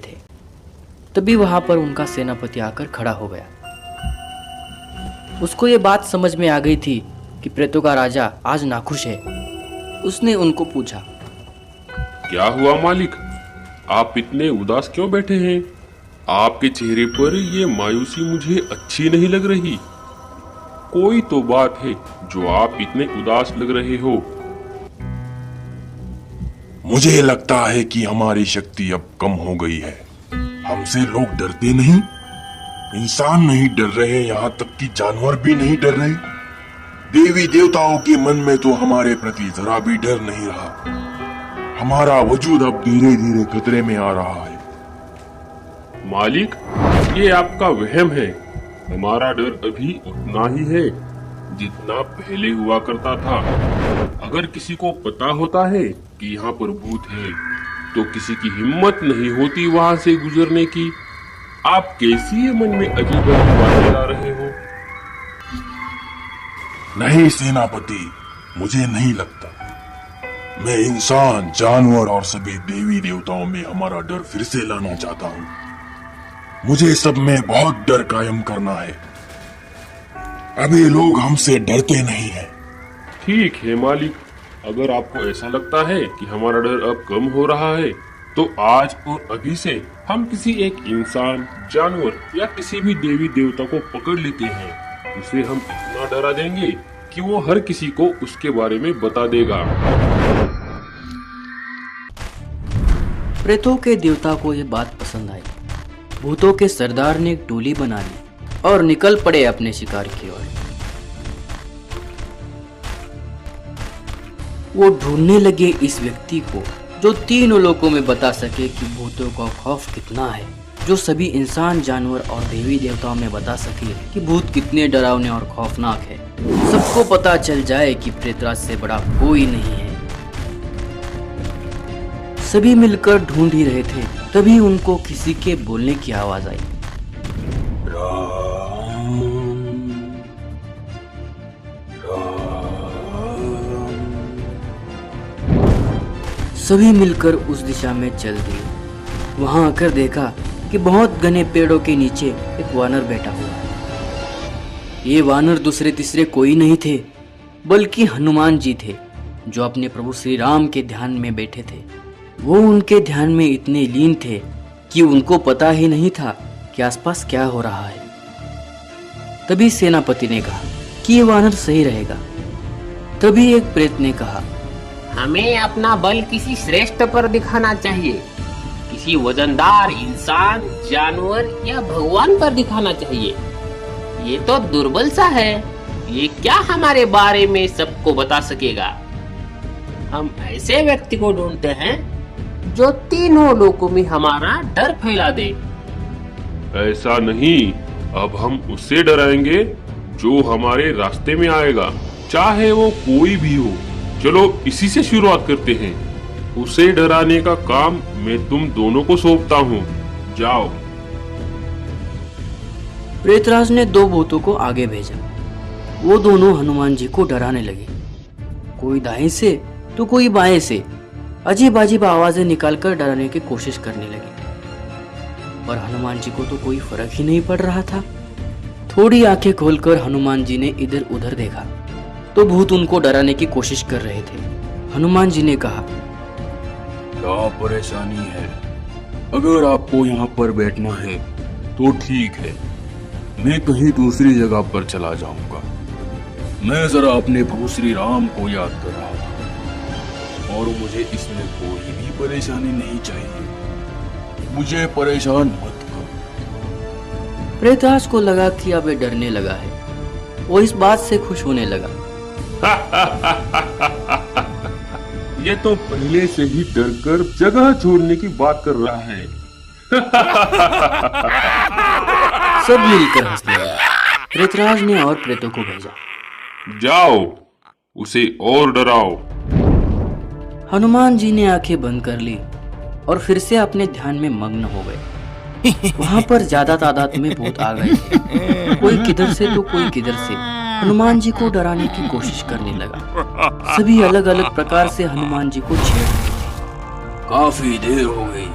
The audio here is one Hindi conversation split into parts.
थे। तभी वहां पर उनका सेनापति आकर खड़ा हो गया। उसको ये बात समझ में आ गई थी कि प्रेतों का राजा आज नाखुश है। उसने उनको पूछा, क्या हुआ मालिक, आप इतने उदास क्यों बैठे हैं? आपके चेहरे पर ये मायूसी मुझे अच्छी नहीं लग रही। कोई तो बात है जो आप इतने उदास लग रहे हो। मुझे लगता है कि हमारी शक्ति अब कम हो गई है। हमसे लोग डरते नहीं, इंसान नहीं डर रहे, यहाँ तक कि जानवर भी नहीं डर रहे। देवी देवताओं के मन में तो हमारे प्रति जरा भी डर नहीं रहा। हमारा वजूद अब धीरे धीरे खतरे में आ रहा है। मालिक, ये आपका वहम है। हमारा डर अभी उतना ही है जितना पहले हुआ करता था। अगर किसी को पता होता है कि यहाँ पर भूत है तो किसी की हिम्मत नहीं होती वहाँ से गुजरने की। आप कैसी ये मन में अजीब अजीब बातें ला रहे हो? नहीं सेनापति, मुझे नहीं लगता। मैं इंसान, जानवर और सभी देवी देवताओं में हमारा डर फिर से लाना चाहता हूँ। मुझे सब में बहुत डर कायम करना है। अभी लोग हमसे डरते नहीं हैं। ठीक है मालिक, अगर आपको ऐसा लगता है कि हमारा डर अब कम हो रहा है तो आज और अभी से हम किसी एक इंसान, जानवर या किसी भी देवी देवता को पकड़ लेते हैं। उसे हम इतना डरा देंगे कि वो हर किसी को उसके बारे में बता देगा। प्रेतों के देवता को ये बात पसंद आई। भूतों के सरदार ने एक टोली बना ली और निकल पड़े अपने शिकार की ओर। वो ढूंढने लगे इस व्यक्ति को जो तीनों लोगों में बता सके कि भूतों का खौफ कितना है, जो सभी इंसान, जानवर और देवी देवताओं में बता सके कि भूत कितने डरावने और खौफनाक है। सबको पता चल जाए कि प्रेतराज से बड़ा कोई नहीं है। सभी मिलकर ढूंढ ही रहे थे, तभी उनको किसी के बोलने की आवाज आई। सभी मिलकर उस दिशा में चल दिए। वहां आकर देखा कि बहुत घने पेड़ों के नीचे एक वानर बैठा हुआ है। ये वानर दूसरे तीसरे कोई नहीं थे, बल्कि हनुमान जी थे, जो अपने प्रभु श्री राम के ध्यान में बैठे थे। वो उनके ध्यान में इतने लीन थे कि उनको पता ही नहीं था कि आसपास क्या हो रहा है। तभी सेनापति ने कहा कि ये वानर सही रहेगा। तभी एक प्रेत ने कहा, हमें अपना बल किसी श्रेष्ठ पर दिखाना चाहिए। किसी वजनदार इंसान, जानवर या भगवान पर दिखाना चाहिए। ये तो दुर्बल सा है, ये क्या हमारे बारे में सबको बता सकेगा। हम ऐसे व्यक्ति को ढूंढते हैं जो तीनों लोगों में हमारा डर फैला दे। ऐसा नहीं, अब हम उससे डराएंगे जो हमारे रास्ते में आएगा, चाहे वो कोई भी हो। चलो इसी से शुरुआत करते हैं। उसे डराने का काम मैं तुम दोनों को सौंपता हूँ। जाओ। प्रेतराज ने दो भूतों को आगे भेजा। वो दोनों हनुमान जी को डराने लगे, कोई दाएं से तो कोई बाएं से अजीब अजीब आवाजें निकालकर डराने की कोशिश करने लगे। पर हनुमान जी को तो कोई फर्क ही नहीं पड़ रहा था। थोड़ी आंखें खोलकर हनुमान जी ने इधर उधर देखा तो भूत उनको डराने की कोशिश कर रहे थे। हनुमान जी ने कहा, क्या परेशानी है? अगर आपको यहाँ पर बैठना है तो ठीक है, मैं कहीं दूसरी जगह पर चला जाऊंगा। मैं जरा अपने प्रभु श्री राम को याद कर रहा था और मुझे इसमें कोई भी परेशानी नहीं चाहिए। मुझे परेशान मत करो। प्रेतराज को लगा कि अब ये डरने लगा है। वो इस बात से खुश होने लगा। ये तो पहले से ही डरकर जगह छोड़ने की बात कर रहा है। सब मिलकर हंसने लगे। प्रेतराज ने और प्रेतों को भेजा, जाओ उसे और डराओ। हनुमान जी ने आंखें बंद कर ली और फिर से अपने ध्यान में मग्न हो गए। वहां पर ज्यादा तादाद में भूत आ गए थे, कोई किधर से तो कोई किधर से हनुमान जी को डराने की कोशिश करने लगा। सभी अलग अलग प्रकार से हनुमान जी को छेड़ रहे थे। काफी देर हो गई,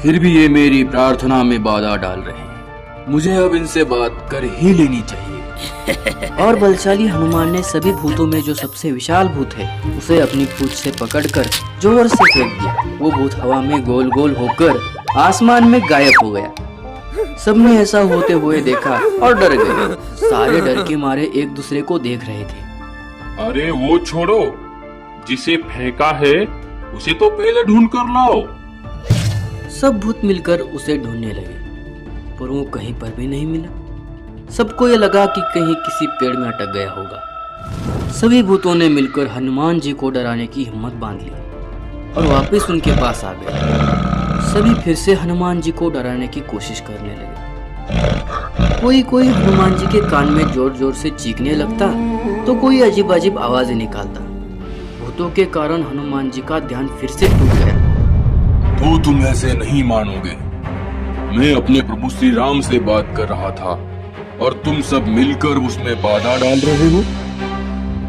फिर भी ये मेरी प्रार्थना में बाधा डाल रहे हैं। मुझे अब इनसे बात कर ही लेनी चाहिए। और बलशाली हनुमान ने सभी भूतों में जो सबसे विशाल भूत है उसे अपनी पूंछ से पकड़कर जोर से फेंक दिया। वो भूत हवा में गोल गोल होकर आसमान में गायब हो गया। सबने ऐसा होते हुए देखा और डर गए। सारे डर के मारे एक दूसरे को देख रहे थे। अरे वो छोड़ो, जिसे फेंका है उसे तो पहले ढूंढ कर लाओ। सब भूत मिलकर उसे ढूंढने लगे, पर वो कहीं पर भी नहीं मिला। सबको ये लगा कि कहीं किसी पेड़ में अटक गया होगा। सभी भूतों ने मिलकर हनुमान जी को डराने की हिम्मत बांध ली और वापस उनके पास आ गए। सभी फिर से हनुमान जी को डराने की कोशिश करने लगे। कोई हनुमान जी के कान में जोर जोर से चीखने लगता तो कोई अजीब अजीब आवाजें निकालता। भूतों के कारण हनुमान जी का ध्यान फिर से टूट गया। तो तुम ऐसे नहीं मानोगे। मैं अपने प्रभु श्री राम से बात कर रहा था और तुम सब मिलकर उसमें बाधा डाल रहे हो।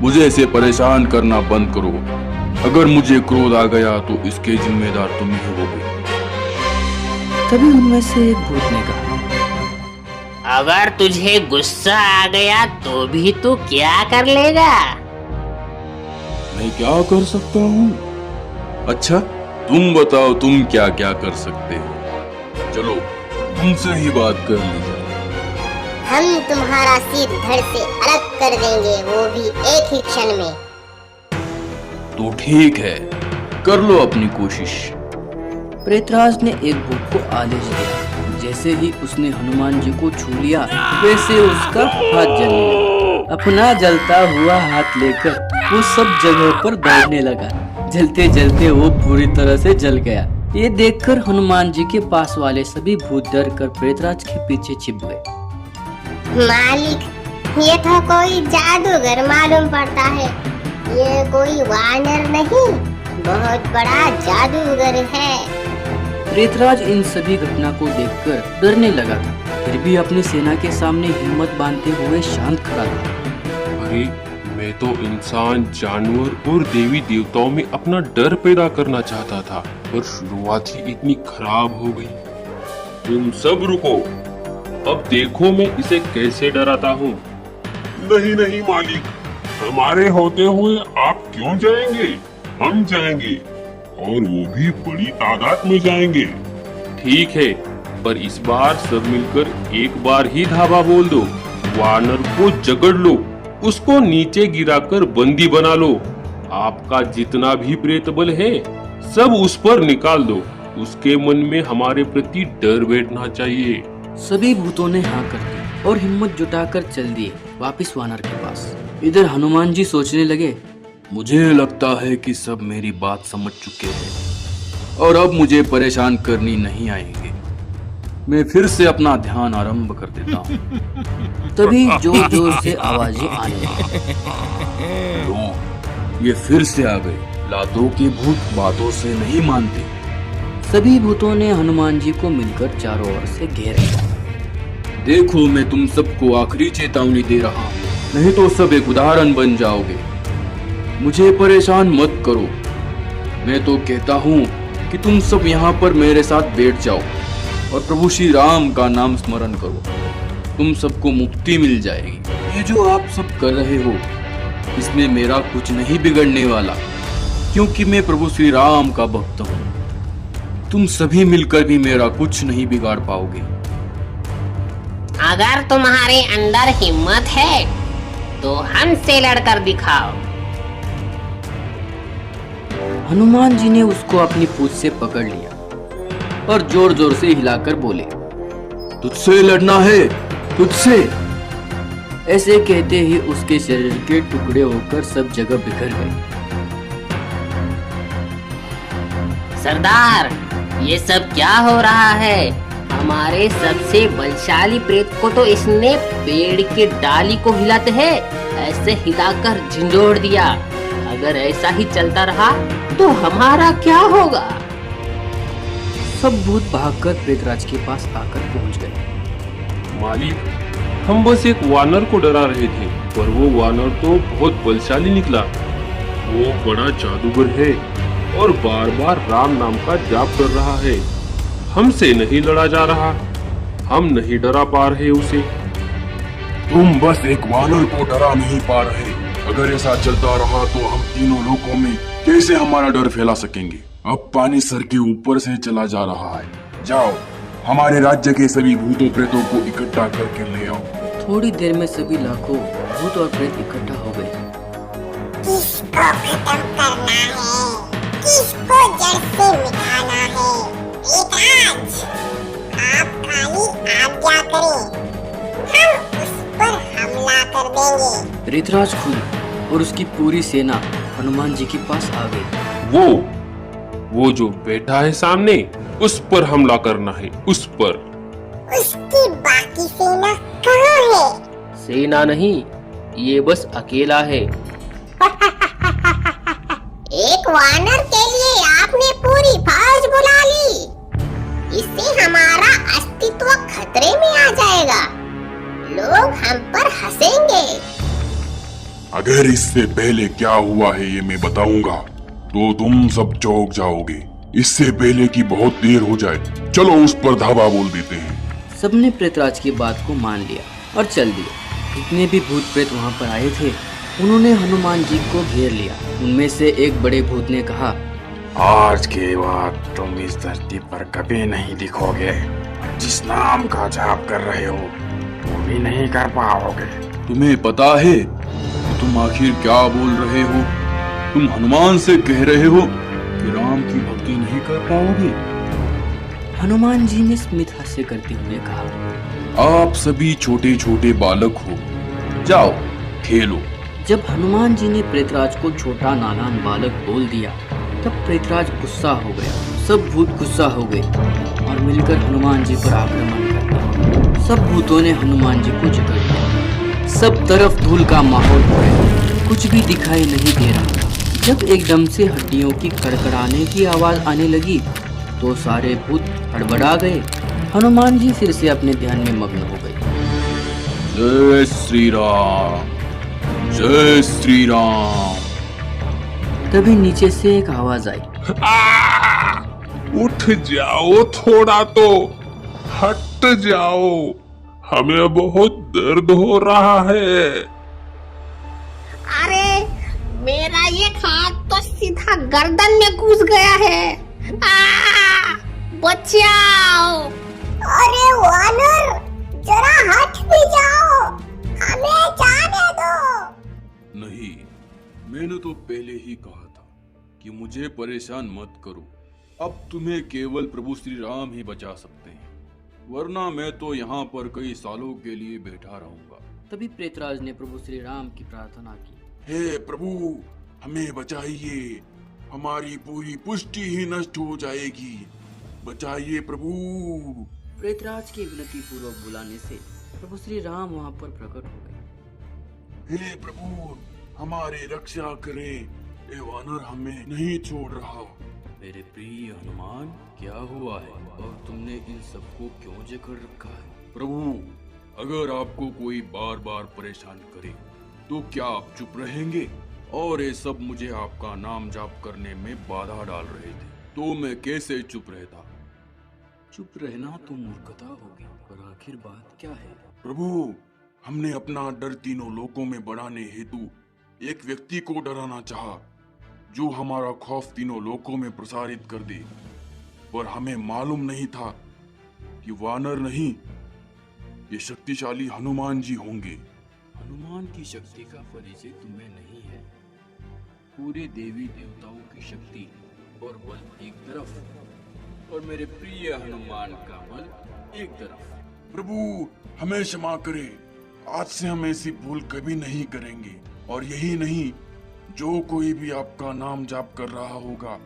मुझे ऐसे परेशान करना बंद करो। अगर मुझे क्रोध आ गया तो इसके जिम्मेदार तुम ही होगे। तभी उनमें से एक भूत ने कहा, अगर तुझे गुस्सा आ गया तो भी तू क्या कर लेगा? मैं क्या कर सकता हूँ? अच्छा, तुम बताओ तुम क्या क्या कर सकते हो। चलो तुमसे ही बात कर ली जाए। हम तुम्हारा सिर धड़ से अलग कर देंगे, वो भी एक ही क्षण में। तो ठीक है, कर लो अपनी कोशिश। प्रेतराज ने एक भूत को आदेश दिया। जैसे ही उसने हनुमान जी को छू लिया वैसे उसका हाथ जलने लगा। अपना जलता हुआ हाथ लेकर वो सब जगह पर दौड़ने लगा। जलते जलते वो पूरी तरह से जल गया। ये देखकर हनुमान जी के पास वाले सभी भूत डर कर प्रेतराज के पीछे छिप गए। मालिक, ये तो कोई जादूगर मालूम पड़ता है। ये कोई वानर नहीं, बहुत बड़ा जादूगर है। प्रेतराज इन सभी घटना को देखकर डरने लगा था, फिर भी अपनी सेना के सामने हिम्मत बांधते हुए शांत खड़ा था। अरे मैं तो इंसान, जानवर और देवी देवताओं में अपना डर पैदा करना चाहता था, पर शुरुआत ही इतनी खराब हो गई। तुम सब रुको, अब देखो मैं इसे कैसे डराता हूँ। नहीं नहीं मालिक, हमारे होते हुए आप क्यों जाएंगे? हम जाएंगे, और वो भी बड़ी तादाद में जाएंगे। ठीक है, पर इस बार सब मिलकर एक बार ही धावा बोल दो। वानर को जकड़ लो, उसको नीचे गिराकर बंदी बना लो। आपका जितना भी प्रेत बल है सब उस पर निकाल दो। उसके मन में हमारे प्रति डर बैठना चाहिए। सभी भूतों ने हाँ कर दी और हिम्मत जुटाकर चल दिए वापिस वानर के पास। इधर हनुमान जी सोचने लगे, मुझे लगता है कि सब मेरी बात समझ चुके हैं और अब मुझे परेशान करनी नहीं आएंगे। मैं फिर से अपना ध्यान आरंभ कर देता हूँ। तभी जोर जोर से आवाजें आने लगी। लो, ये फिर से आ गए। लातों के भूत बातों से नहीं मानते। सभी भूतों ने हनुमान जी को मिलकर चारों ओर से घेर लिया। देखो, मैं तुम सबको आखिरी चेतावनी दे रहा हूँ, नहीं तो सब एक उदाहरण बन जाओगे। मुझे परेशान मत करो। मैं तो कहता हूँ कि तुम सब यहाँ पर मेरे साथ बैठ जाओ और प्रभु श्री राम का नाम स्मरण करो। तुम सबको मुक्ति मिल जाएगी। ये जो आप सब कर रहे हो, इसमें मेरा कुछ नहीं बिगड़ने वाला, क्योंकि मैं प्रभु श्री राम का भक्त हूँ। तुम सभी मिलकर भी मेरा कुछ नहीं बिगाड़ पाओगे। अगर तुम्हारे अंदर हिम्मत है तो हमसे लड़कर दिखाओ। हनुमान जी ने उसको अपनी पूंछ से पकड़ लिया और जोर जोर से हिलाकर बोले, तुझसे लड़ना है, तुझसे। ऐसे कहते ही उसके शरीर के टुकड़े होकर सब जगह बिखर गए। सरदार, ये सब क्या हो रहा है? हमारे सबसे बलशाली प्रेत को तो इसने पेड़ के डाली को हिलाते हैं ऐसे हिलाकर झंझोड़ दिया। अगर ऐसा ही चलता रहा तो हमारा क्या होगा? सब भूत भागकर प्रेतराज के पास आकर पहुंच गए। मालिक, हम बस एक वानर को डरा रहे थे, पर वो वानर तो बहुत बलशाली निकला। वो बड़ा जादूगर है और बार बार राम नाम का जाप कर रहा है। हमसे नहीं लड़ा जा रहा, हम नहीं डरा पा रहे उसे। तुम बस एक वानर को डरा नहीं पा रहे। अगर ऐसा चलता रहा तो हम तीनों लोगों में कैसे हमारा डर फैला सकेंगे। अब पानी सर के ऊपर से चला जा रहा है। जाओ, हमारे राज्य के सभी भूतों प्रेतों को इकट्ठा करके ले आओ। थोड़ी देर में सभी लाखों भूत और प्रेत इकट्ठा हो गए। किसको खत्म करना है, किसको जड़ से मिटाना है? प्रेतराज, आप खाली आज्ञा करें, हम उस पर हमला कर देंगे। प्रेतराज खुद और उसकी पूरी सेना हनुमान जी के पास आ गई। वो जो बैठा है सामने, उस पर हमला करना है, उस पर। उसकी बाकी सेना कहाँ है? सेना नहीं, ये बस अकेला है। एक वानर के लिए आपने पूरी फौज बुला ली। इससे हमारा अस्तित्व खतरे में आ जाएगा। लोग हम पर हंसेंगे। अगर इससे पहले क्या हुआ है ये मैं बताऊंगा तो तुम सब चौंक जाओगे। इससे पहले कि बहुत देर हो जाए, चलो उस पर धावा बोल देते हैं। सबने प्रेतराज की बात को मान लिया और चल दिए। जितने भी भूत प्रेत वहाँ पर आए थे, उन्होंने हनुमान जी को घेर लिया। उनमें से एक बड़े भूत ने कहा, आज के बाद तुम इस धरती पर कभी नहीं दिखोगे। जिस नाम का जाप कर रहे हो वो भी नहीं कर पाओगे। तुम्हें पता है तुम आखिर क्या बोल रहे हो? तुम हनुमान से कह रहे हो कि राम की भक्ति नहीं कर पाओगे? हनुमान जी ने स्मित हास्य करते हुए कहा, आप सभी छोटे छोटे बालक हो, जाओ खेलो। जब हनुमान जी ने प्रेतराज को छोटा नादान बालक बोल दिया, तब प्रेतराज गुस्सा हो गया। सब भूत गुस्सा हो गए और मिलकर हनुमान जी पर आक्रमण कर दिया। सब भूतों ने हनुमान जी को जकड़ लिया। सब तरफ धूल का माहौल हो गया, कुछ भी दिखाई नहीं दे रहा था। जब एकदम से हड्डियों की कड़कड़ाने की आवाज आने लगी तो सारे भूत हड़बड़ा गए। हनुमान जी फिर से अपने ध्यान में मग्न हो गए। जय श्री राम, जय श्री राम। तभी नीचे से एक आवाज आई, उठ जाओ, थोड़ा तो हट जाओ, हमें बहुत दर्द हो रहा है। अरे मेरा ये हाथ तो सीधा गर्दन में घुस गया है। बचाओ! अरे वानर, जरा हट भी जाओ, हमें जाने दो। नहीं, मैंने तो पहले ही कहा था कि मुझे परेशान मत करो। अब तुम्हें केवल प्रभु श्री राम ही बचा सकते हैं, वरना मैं तो यहाँ पर कई सालों के लिए बैठा रहूंगा। तभी प्रेतराज ने प्रभु श्री राम की प्रार्थना की, हे प्रभु, हमें बचाइए, हमारी पूरी पुष्टि ही नष्ट हो जाएगी, बचाइए प्रभु। प्रेतराज के विनती पूर्वक बुलाने से प्रभु श्री राम वहाँ पर प्रकट हो गए। हे प्रभु, हमारी रक्षा करें, ये वानर हमें नहीं छोड़ रहा। मेरे प्रिय हनुमान, क्या हुआ है और तुमने इन सबको क्यों जकड़ रखा है? प्रभु, अगर आपको कोई बार बार परेशान करे तो क्या आप चुप रहेंगे? और ये सब मुझे आपका नाम जाप करने में बाधा डाल रहे थे, तो मैं कैसे चुप रहता? चुप रहना तो मूर्खता होगी, पर आखिर बात क्या है? प्रभु, हमने अपना डर तीनों लोकों में बढ़ाने हेतु एक व्यक्ति को डराना चाहा, जो हमारा खौफ तीनों लोकों में प्रसारित कर दे, पर हमें मालूम नहीं था कि वानर नहीं, ये शक्तिशाली हनुमान जी होंगे। हनुमान की शक्ति का परिचय तुम्हें नहीं है। पूरे देवी देवताओं की शक्ति और बल एक तरफ, और मेरे प्रिय हनुमान का बल एक तरफ। प्रभु, हमें क्षमा करें, आज से हम ऐसी भूल कभी नहीं करेंगे। और यही नहीं, जो कोई भी आपका नाम जाप कर रहा होगा,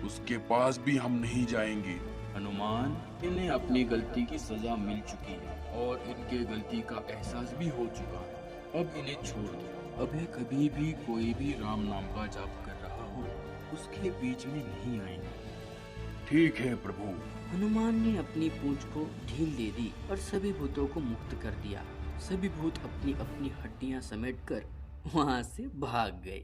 उसके पास भी हम नहीं जाएंगे। हनुमान, इन्हें अपनी गलती की सजा मिल चुकी है और इनके गलती का एहसास भी हो चुका है। अब इन्हें छोड़ दो। अब कभी भी कोई भी राम नाम का जाप कर रहा हो, उसके बीच में नहीं आएंगे। ठीक है प्रभु। हनुमान ने अपनी पूंछ को ढील दे दी और सभी भूतों को मुक्त कर दिया। सभी भूत अपनी अपनी हड्डियां समेटकर वहां से भाग गए।